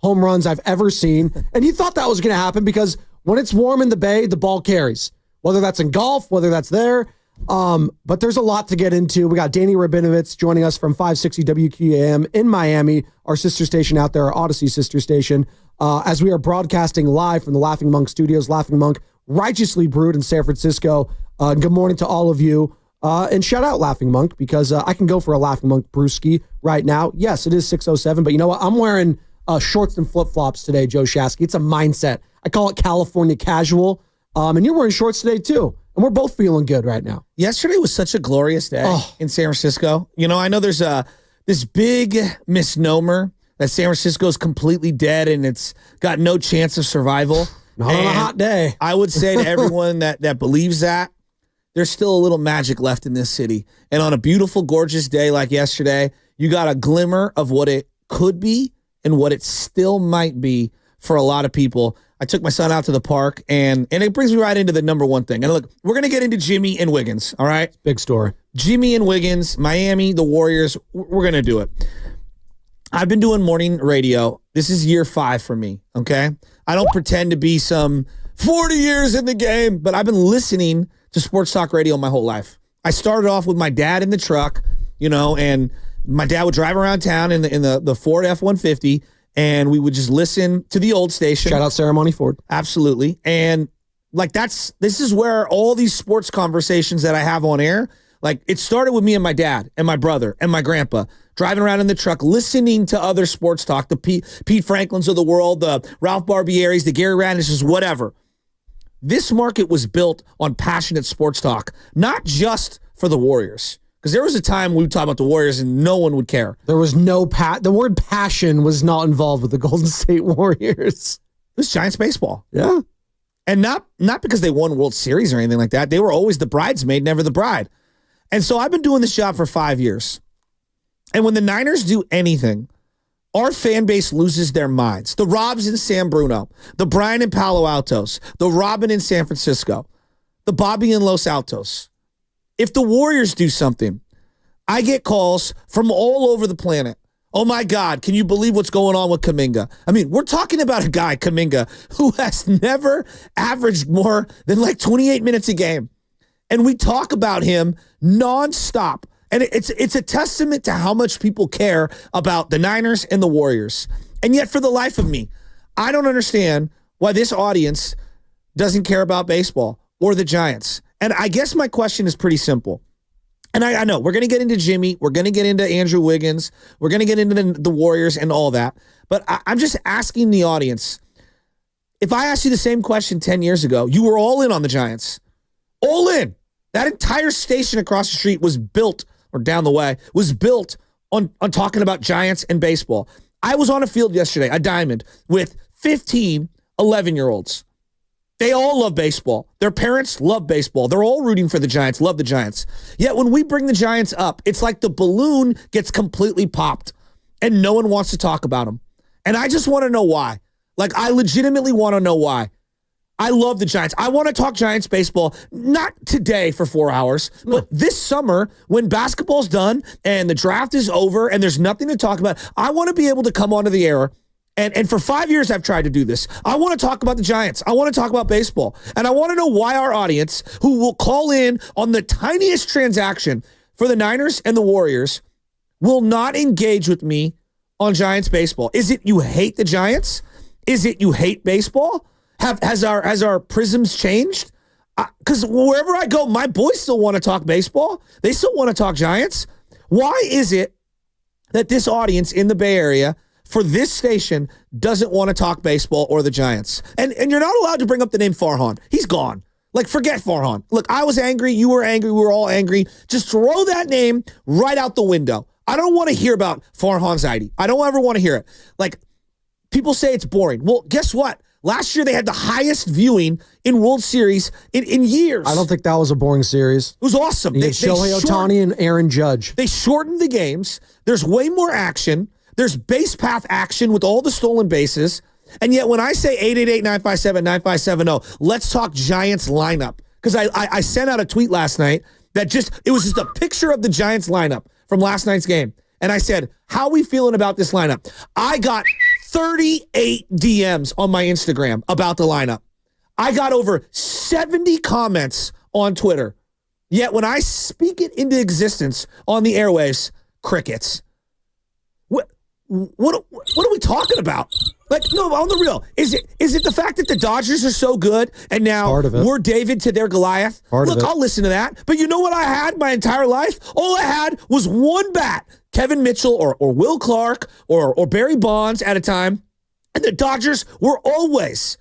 home runs I've ever seen. And he thought that was going to happen because when it's warm in the Bay, the ball carries, whether that's in golf, whether that's there. But there's a lot to get into. We got Danny Rabinovitz joining us from 560 WQAM in Miami, our sister station out there, our Odyssey sister station, as we are broadcasting live from the Laughing Monk studios. Laughing Monk, righteously brewed in San Francisco. Good morning to all of you. And shout out Laughing Monk because I can go for a Laughing Monk brewski right now. Yes, it is 6:07, but you know what? I'm wearing shorts and flip-flops today, Joe Shasky. It's a mindset. I call it California casual. And you're wearing shorts today too. And we're both feeling good right now. Yesterday was such a glorious day in San Francisco. You know, I know there's this big misnomer that San Francisco is completely dead and it's got no chance of survival. Not on a hot day. I would say to everyone that believes that, there's still a little magic left in this city. And on a beautiful, gorgeous day like yesterday, you got a glimmer of what it could be and what it still might be for a lot of people. I took my son out to the park, and it brings me right into the number one thing. And look, we're going to get into Jimmy and Wiggins, all right? Big story. Jimmy and Wiggins, Miami, the Warriors, we're going to do it. I've been doing morning radio. This is year 5 for me, okay? I don't pretend to be some 40 years in the game, but I've been listening to sports talk radio my whole life. I started off with my dad in the truck, you know, and my dad would drive around town in the Ford F-150, and we would just listen to the old station. Shout out Ceremony Ford. Absolutely. And like this is where all these sports conversations that I have on air, like it started with me and my dad and my brother and my grandpa driving around in the truck, listening to other sports talk, the Pete Franklins of the world, the Ralph Barbieris, the Gary Radishes, whatever. This market was built on passionate sports talk, not just for the Warriors. Because there was a time we would talk about the Warriors and no one would care. There was no the word passion was not involved with the Golden State Warriors. It was Giants baseball. Yeah. And not because they won World Series or anything like that. They were always the bridesmaid, never the bride. And so I've been doing this job for 5 years. And when the Niners do anything, our fan base loses their minds. The Robs in San Bruno, the Brian in Palo Altos, the Robin in San Francisco, the Bobby in Los Altos. If the Warriors do something, I get calls from all over the planet. Oh, my God, can you believe what's going on with Kuminga? I mean, we're talking about a guy, Kuminga, who has never averaged more than like 28 minutes a game. And we talk about him nonstop. And it's a testament to how much people care about the Niners and the Warriors. And yet, for the life of me, I don't understand why this audience doesn't care about baseball or the Giants. And I guess my question is pretty simple. And I know we're going to get into Jimmy. We're going to get into Andrew Wiggins. We're going to get into the Warriors and all that. But I'm just asking the audience, if I asked you the same question 10 years ago, you were all in on the Giants. All in. That entire station across the street was built, or down the way, was built on talking about Giants and baseball. I was on a field yesterday, a diamond, with 15 11-year-olds. They all love baseball. Their parents love baseball. They're all rooting for the Giants, love the Giants. Yet when we bring the Giants up, it's like the balloon gets completely popped and no one wants to talk about them. And I just want to know why. Like, I legitimately want to know why. I love the Giants. I want to talk Giants baseball, not today for 4 hours, but this summer when basketball's done and the draft is over and there's nothing to talk about. I want to be able to come onto the air. And for 5 years, I've tried to do this. I want to talk about the Giants. I want to talk about baseball. And I want to know why our audience, who will call in on the tiniest transaction for the Niners and the Warriors, will not engage with me on Giants baseball. Is it you hate the Giants? Is it you hate baseball? Has our prisms changed? Because wherever I go, my boys still want to talk baseball. They still want to talk Giants. Why is it that this audience in the Bay Area for this station doesn't want to talk baseball or the Giants? And you're not allowed to bring up the name Farhan. He's gone. Like, forget Farhan. Look, I was angry. You were angry. We were all angry. Just throw that name right out the window. I don't want to hear about Farhan Zaidi. I don't ever want to hear it. Like, people say it's boring. Well, guess what? Last year, they had the highest viewing in World Series in years. I don't think that was a boring series. It was awesome. They Shohei Ohtani and Aaron Judge. They shortened the games. There's way more action. There's base path action with all the stolen bases. And yet when I say 888-957-9570, let's talk Giants lineup. Because I sent out a tweet last night that it was just a picture of the Giants lineup from last night's game. And I said, how are we feeling about this lineup? I got 38 DMs on my Instagram about the lineup. I got over 70 comments on Twitter. Yet when I speak it into existence on the airwaves, crickets. What are we talking about? Like, no, on the real, is it the fact that the Dodgers are so good and now we're David to their Goliath? Look, I'll listen to that. But you know what I had my entire life? All I had was one bat, Kevin Mitchell or Will Clark or Barry Bonds at a time. And the Dodgers were always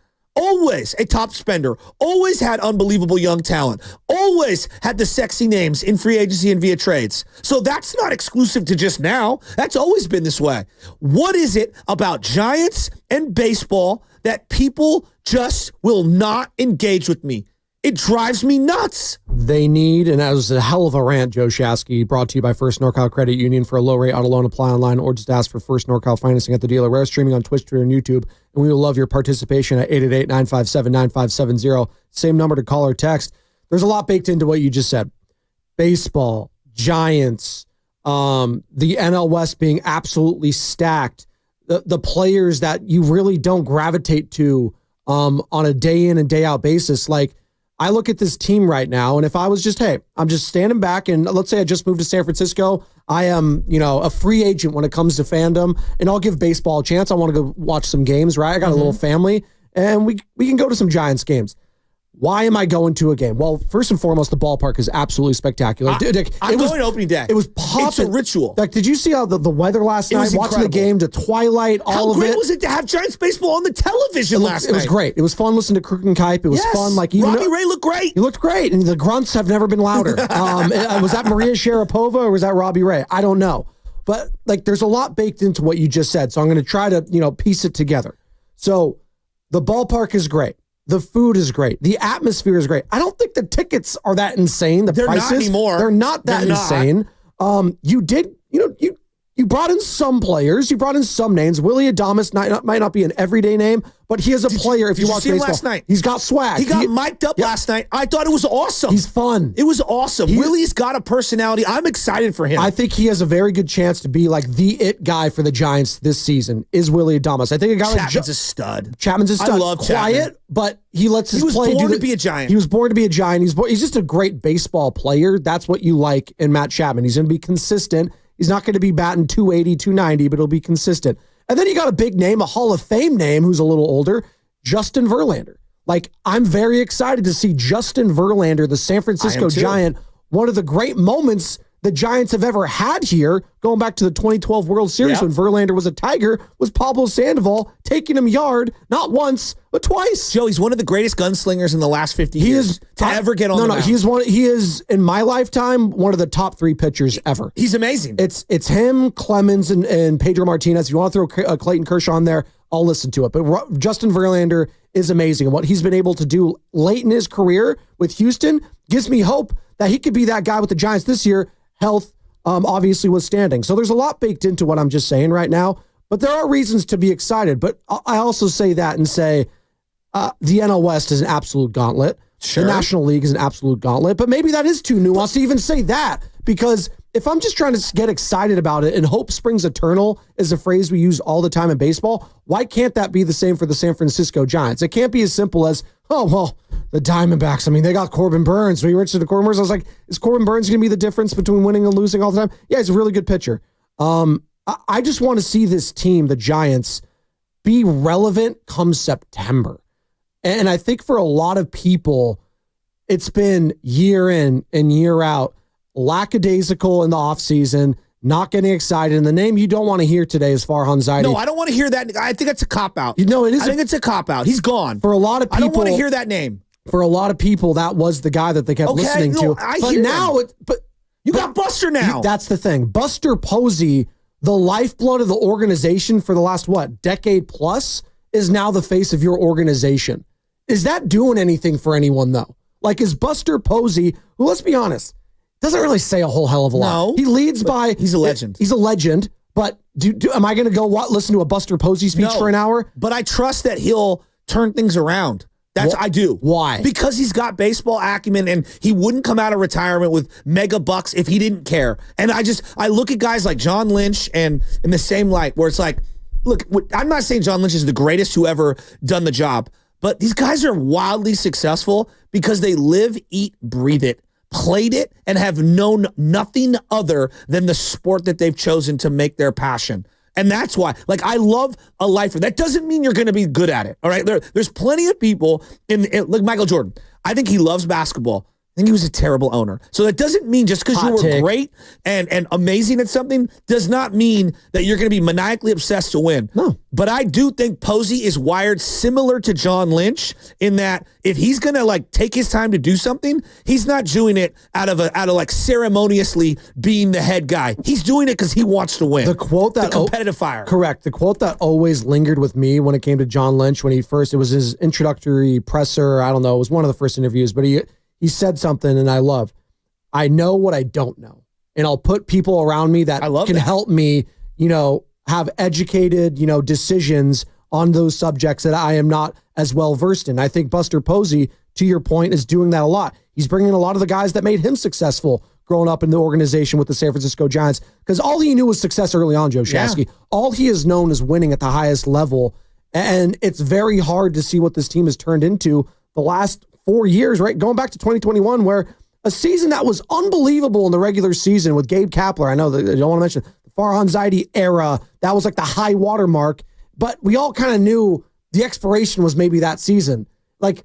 a top spender, always had unbelievable young talent, always had the sexy names in free agency and via trades. So that's not exclusive to just now. That's always been this way. What is it about Giants and baseball that people just will not engage with me? It drives me nuts. They need, and that was a hell of a rant, Joe Shasky, brought to you by First NorCal Credit Union. For a low rate auto loan, apply online or just ask for First NorCal financing at the dealer. We're streaming on Twitch, Twitter, and YouTube, and we will love your participation at 888-957-9570. Same number to call or text. There's a lot baked into what you just said. Baseball, Giants, the NL West being absolutely stacked, the players that you really don't gravitate to on a day in and day out basis. Like, I look at this team right now, and if I was just, hey, I'm just standing back, and let's say I just moved to San Francisco, I am, a free agent when it comes to fandom, and I'll give baseball a chance. I want to go watch some games, right? I got a little family, and we can go to some Giants games. Why am I going to a game? Well, first and foremost, the ballpark is absolutely spectacular. I'm going opening day. It was popping. It's a ritual. Like, did you see how the weather last night? Watching the game to twilight, all of it. How great was it to have Giants baseball on the television last night? It was great. It was fun listening to Crook and Kipe. It was fun. Like, Robbie Ray looked great. He looked great, and the grunts have never been louder. Was that Maria Sharapova or was that Robbie Ray? I don't know. But, like, there's a lot baked into what you just said, so I'm going to try to, piece it together. So the ballpark is great. The food is great. The atmosphere is great. I don't think the tickets are that insane. They're prices, not anymore. They're not that insane. You did, you brought in some players. You brought in some names. Willie Adames might not be an everyday name, but he is a player. If you watch baseball, last night? He's got swag. He got mic'd up last night. I thought it was awesome. He's fun. It was awesome. Willie's got a personality. I'm excited for him. I think he has a very good chance to be like the it guy for the Giants this season. Is Willie Adames? I think a guy Chapman's a stud. Chapman's a stud. I love Quiet, Chapman. but he lets his play. He was born to be a Giant. He was born to be a Giant. He's just a great baseball player. That's what you like in Matt Chapman. He's going to be consistent. He's not going to be batting 280, 290, but he'll be consistent. And then you got a big name, a Hall of Fame name who's a little older, Justin Verlander. Like, I'm very excited to see Justin Verlander, the San Francisco Giant, one of the great moments the Giants have ever had here, going back to the 2012 World Series when Verlander was a Tiger, was Pablo Sandoval taking him yard, not once, but twice. Joe, he's one of the greatest gunslingers in the last 50 years to ever get on the mound. He is, in my lifetime, one of the top 3 pitchers ever. He's amazing. It's him, Clemens, and Pedro Martinez. If you want to throw Clayton Kershaw on there, I'll listen to it. But Justin Verlander is amazing. And what he's been able to do late in his career with Houston gives me hope that he could be that guy with the Giants this year. Health, obviously, withstanding. So there's a lot baked into what I'm just saying right now, but there are reasons to be excited. But I also say that and say the NL West is an absolute gauntlet. Sure. The National League is an absolute gauntlet, but maybe that is too nuanced to even say that, because if I'm just trying to get excited about it and hope springs eternal is a phrase we use all the time in baseball, why can't that be the same for the San Francisco Giants? It can't be as simple as, oh, well, the Diamondbacks, I mean, they got Corbin Burns. When you reached to Corbin Burns, I was like, is Corbin Burns going to be the difference between winning and losing all the time? Yeah, he's a really good pitcher. I just want to see this team, the Giants, be relevant come September. And I think for a lot of people, it's been year in and year out, lackadaisical in the offseason, not getting excited. And the name you don't want to hear today is Farhan Zaidi. No, I don't want to hear that. I think that's a cop-out. It is. I think it's a cop-out. He's gone. For a lot of people, I don't want to hear that name. For a lot of people, that was the guy that they kept listening to. But now, you got Buster now. That's the thing. Buster Posey, the lifeblood of the organization for the last, decade plus, is now the face of your organization. Is that doing anything for anyone, though? Like, is Buster Posey, who, let's be honest, doesn't really say a whole hell of a lot. No, he leads by... He's a legend. He's a legend, but am I going to go listen to a Buster Posey speech for an hour? But I trust that he'll turn things around. I do. Why? Because he's got baseball acumen, and he wouldn't come out of retirement with mega bucks if he didn't care. And I look at guys like John Lynch and in the same light, where it's like, look, I'm not saying John Lynch is the greatest who ever done the job, but these guys are wildly successful because they live, eat, breathe it, played it, and have known nothing other than the sport that they've chosen to make their passion. And that's why, like, I love a lifer. That doesn't mean you're going to be good at it, all right? There's plenty of people, like Michael Jordan. I think he loves basketball. I think he was a terrible owner. So that doesn't mean just because you were great and amazing at something does not mean that you're going to be maniacally obsessed to win. No. But I do think Posey is wired similar to John Lynch in that if he's going to like take his time to do something, he's not doing it out of like ceremoniously being the head guy. He's doing it because he wants to win. The quote that the competitive fire. Correct. The quote that always lingered with me when it came to John Lynch when it was his introductory presser. I don't know. It was one of the first interviews, but he said something and I know what I don't know. And I'll put people around me that can help me, have educated, decisions on those subjects that I am not as well versed in. I think Buster Posey, to your point, is doing that a lot. He's bringing a lot of the guys that made him successful growing up in the organization with the San Francisco Giants because all he knew was success early on, Joe Shasky. Yeah. All he has known is winning at the highest level. And it's very hard to see what this team has turned into the last 4 years, right? Going back to 2021, where a season that was unbelievable in the regular season with Gabe Kapler. I know that I don't want to mention the Farhan Zaidi era. That was like the high water mark, but we all kind of knew the expiration was maybe that season. Like,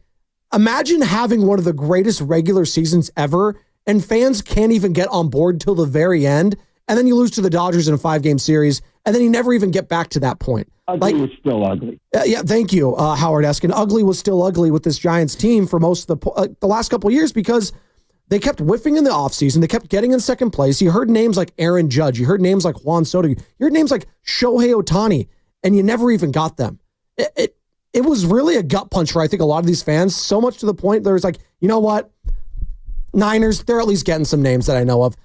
imagine having one of the greatest regular seasons ever and fans can't even get on board till the very end. And then you lose to the Dodgers in a 5-game series. And then you never even get back to that point. Ugly was still ugly. Yeah, thank you, Howard Eskin. Ugly was still ugly with this Giants team for most of the last couple of years because they kept whiffing in the offseason. They kept getting in second place. You heard names like Aaron Judge. You heard names like Juan Soto. You heard names like Shohei Ohtani, and you never even got them. It was really a gut punch for, I think, a lot of these fans, so much to the point there was like, you know what? Niners, they're at least getting some names that I know of.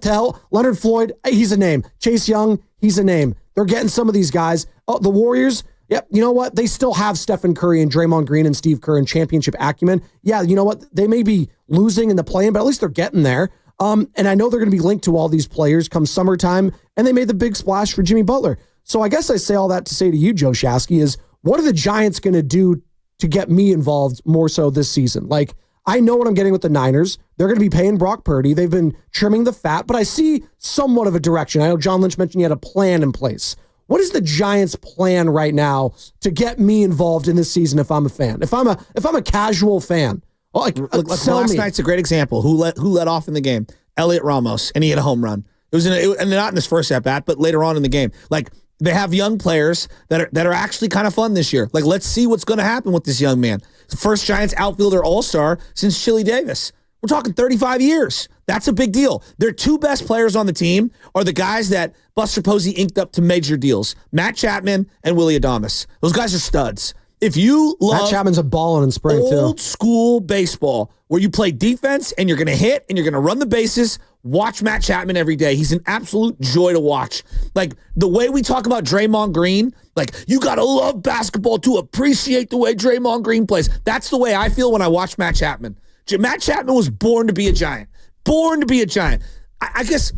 Hell, Leonard Floyd, he's a name. Chase Young, he's a name. They're getting some of these guys. Oh, the Warriors, yep, you know what? They still have Stephen Curry and Draymond Green and Steve Kerr and championship acumen. Yeah, you know what? They may be losing in the play-in, but at least they're getting there. And I know they're going to be linked to all these players come summertime, and they made the big splash for Jimmy Butler. So I guess I say all that to say to you, Joe Shasky, is what are the Giants going to do to get me involved more so this season? Like, I know what I'm getting with the Niners. They're going to be paying Brock Purdy. They've been trimming the fat, but I see somewhat of a direction. I know John Lynch mentioned he had a plan in place. What is the Giants' plan right now to get me involved in this season if I'm a fan? If I'm a casual fan? Like last night's a great example. Who let off in the game? Elliot Ramos, and he hit a home run. And not in his first at-bat, but later on in the game. Like, they have young players that are actually kind of fun this year. Like, let's see what's going to happen with this young man. First Giants outfielder all-star since Chili Davis. We're talking 35 years. That's a big deal. Their two best players on the team are the guys that Buster Posey inked up to major deals. Matt Chapman and Willie Adames. Those guys are studs. If you love Matt Chapman's a ballin' in spring old school baseball where you play defense and you're going to hit and you're going to run the bases, watch Matt Chapman every day. He's an absolute joy to watch. Like, the way we talk about Draymond Green, like, you got to love basketball to appreciate the way Draymond Green plays. That's the way I feel when I watch Matt Chapman. Matt Chapman was born to be a Giant. Born to be a Giant. I guess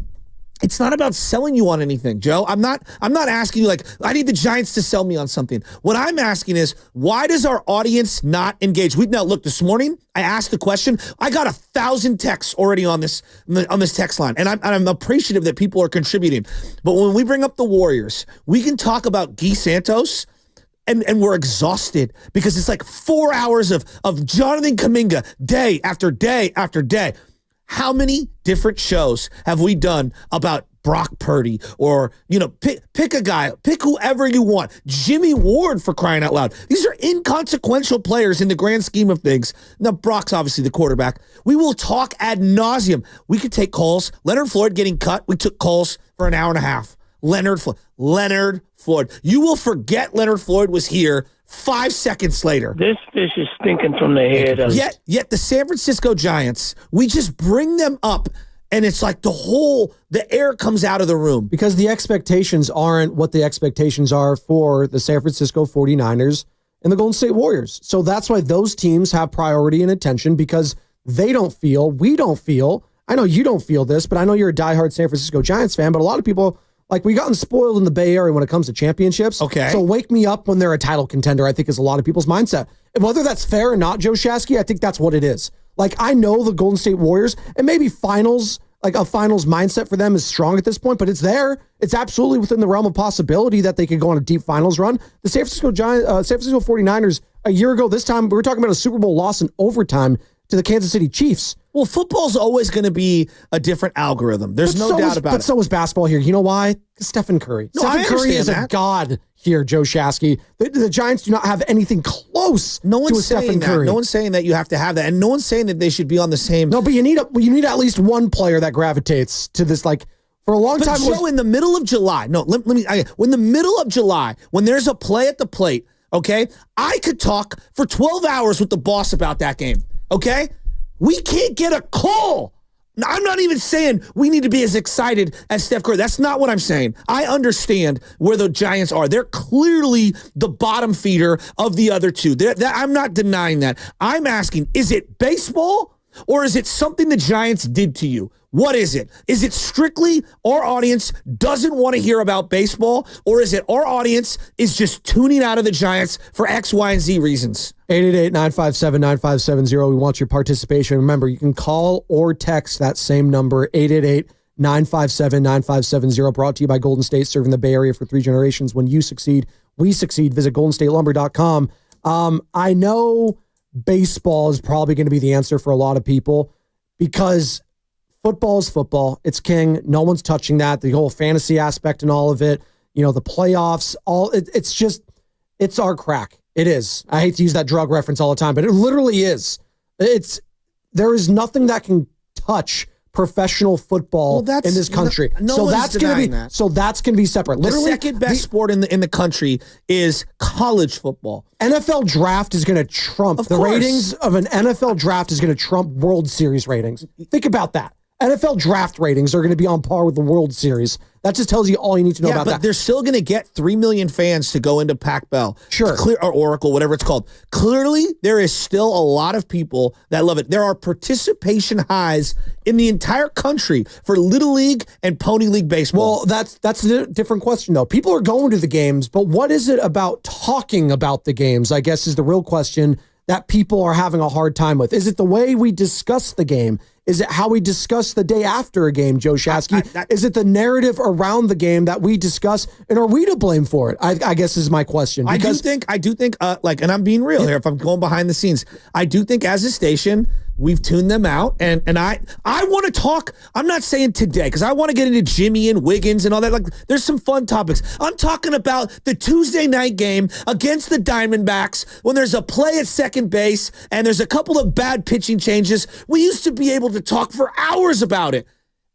it's not about selling you on anything, Joe. I'm not asking you, like, I need the Giants to sell me on something. What I'm asking is, why does our audience not engage? Now, look, this morning, I asked the question. I got 1,000 texts already on this text line, and I'm appreciative that people are contributing. But when we bring up the Warriors, we can talk about Guy Santos, and we're exhausted because it's like 4 hours of Jonathan Kuminga day after day after day. How many different shows have we done about Brock Purdy or, pick a guy, pick whoever you want. Jimmy Ward, for crying out loud. These are inconsequential players in the grand scheme of things. Now, Brock's obviously the quarterback. We will talk ad nauseum. We could take calls. Leonard Floyd getting cut. We took calls for an hour and a half. Leonard Floyd. You will forget Leonard Floyd was here 5 seconds later. This fish is stinking from the head up. Yet the San Francisco Giants, we just bring them up, and it's like the air comes out of the room. Because the expectations aren't what the expectations are for the San Francisco 49ers and the Golden State Warriors. So that's why those teams have priority and attention, because we don't feel, I know you don't feel this, but I know you're a diehard San Francisco Giants fan, but a lot of people Like, we gotten spoiled in the Bay Area when it comes to championships. Okay. So wake me up when they're a title contender, I think is a lot of people's mindset. And whether that's fair or not, Joe Shasky, I think that's what it is. Like, I know the Golden State Warriors, and maybe finals, like a finals mindset for them is strong at this point, but it's there. It's absolutely within the realm of possibility that they could go on a deep finals run. The San Francisco 49ers, a year ago this time, we were talking about a Super Bowl loss in overtime to the Kansas City Chiefs. Well, football's always going to be a different algorithm. There's no doubt about it. But so is basketball here. You know why? Stephen Curry. No, Stephen Curry is a god here, Joe Shasky. The Giants do not have anything close to a Stephen Curry. No one's saying that you have to have that. And no one's saying that they should be on the same. No, but you need at least one player that gravitates to this, like, for a long time. Joe, in the middle of July, when the middle of July, when there's a play at the plate, okay, I could talk for 12 hours with the boss about that game, okay? We can't get a call. I'm not even saying we need to be as excited as Steph Curry. That's not what I'm saying. I understand where the Giants are. They're clearly the bottom feeder of the other two. I'm not denying that. I'm asking, is it baseball or is it something the Giants did to you? What is it? Is it strictly our audience doesn't want to hear about baseball, or is it our audience is just tuning out of the Giants for X, Y, and Z reasons? 888-957-9570. We want your participation. Remember, you can call or text that same number, 888-957-9570. Brought to you by Golden State, serving the Bay Area for 3 generations. When you succeed, we succeed. Visit goldenstatelumber.com. I know baseball is probably going to be the answer for a lot of people because football is football. It's king. No one's touching that. The whole fantasy aspect and all of it, you know, the playoffs, it's our crack. It is. I hate to use that drug reference all the time, but it literally is. There is nothing that can touch professional football in this country. So that's going to be separate. Literally, the second best sport in the country is college football. NFL draft is going to trump the ratings of an NFL draft is going to trump World Series ratings. Think about that. NFL draft ratings are going to be on par with the World Series. That just tells you all you need to know about that. But they're still going to get 3 million fans to go into Pac Bell. Sure. Or Oracle, whatever it's called. Clearly, there is still a lot of people that love it. There are participation highs in the entire country for Little League and Pony League baseball. Well, that's a different question, though. People are going to the games, but what is it about talking about the games, I guess, is the real question that people are having a hard time with? Is it the way we discuss the game? Is it how we discuss the day after a game, Joe Shasky? Is it the narrative around the game that we discuss, and are we to blame for it? I guess is my question. Because I do think, and I'm being real here, if I'm going behind the scenes, I do think as a station, we've tuned them out, and I want to talk. I'm not saying today, because I want to get into Jimmy and Wiggins and all that. Like, there's some fun topics. I'm talking about the Tuesday night game against the Diamondbacks when there's a play at second base and there's a couple of bad pitching changes. We used to be able to talk for hours about it.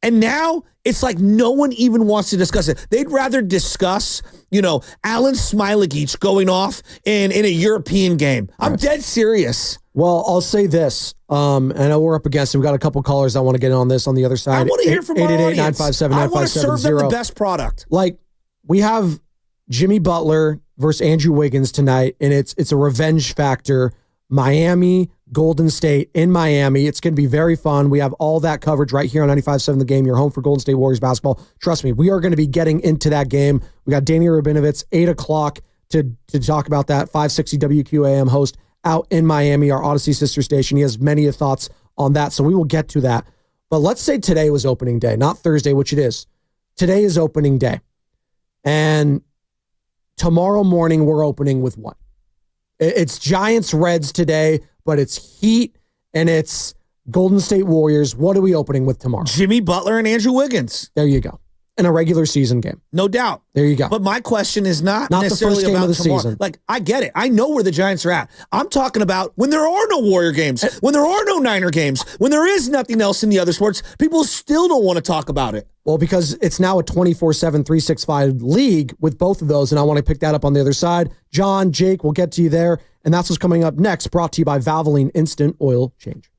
And now it's like no one even wants to discuss it. They'd rather discuss, Alan Smailagic going off in a European game. I'm dead serious. Well, I'll say this. I know we're up against it. We've got a couple callers that want to get on this on the other side. I want to hear from our audience. 888-957-9570. I want to serve them the best product. Like, we have Jimmy Butler versus Andrew Wiggins tonight, and it's a revenge factor. Miami, Golden State in Miami. It's going to be very fun. We have all that coverage right here on 95.7 The Game, your home for Golden State Warriors basketball. Trust me, we are going to be getting into that game. We got Danny Rabinovitz, 8 o'clock to talk about that. 560 WQAM host out in Miami, our Odyssey sister station. He has many thoughts on that, so we will get to that. But let's say today was opening day, not Thursday, which it is. Today is opening day. And tomorrow morning, we're opening with what? It's Giants Reds today, but it's Heat and it's Golden State Warriors. What are we opening with tomorrow? Jimmy Butler and Andrew Wiggins. There you go. In a regular season game. No doubt. There you go. But my question is not necessarily the first game about of the tomorrow. season. Like, I get it. I know where the Giants are at. I'm talking about when there are no Warrior games, when there are no Niner games, when there is nothing else in the other sports, people still don't want to talk about it. Well, because it's now a 24/7, 365 league with both of those, and I want to pick that up on the other side. John, Jake, we'll get to you there. And that's what's coming up next, brought to you by Valvoline Instant Oil Change.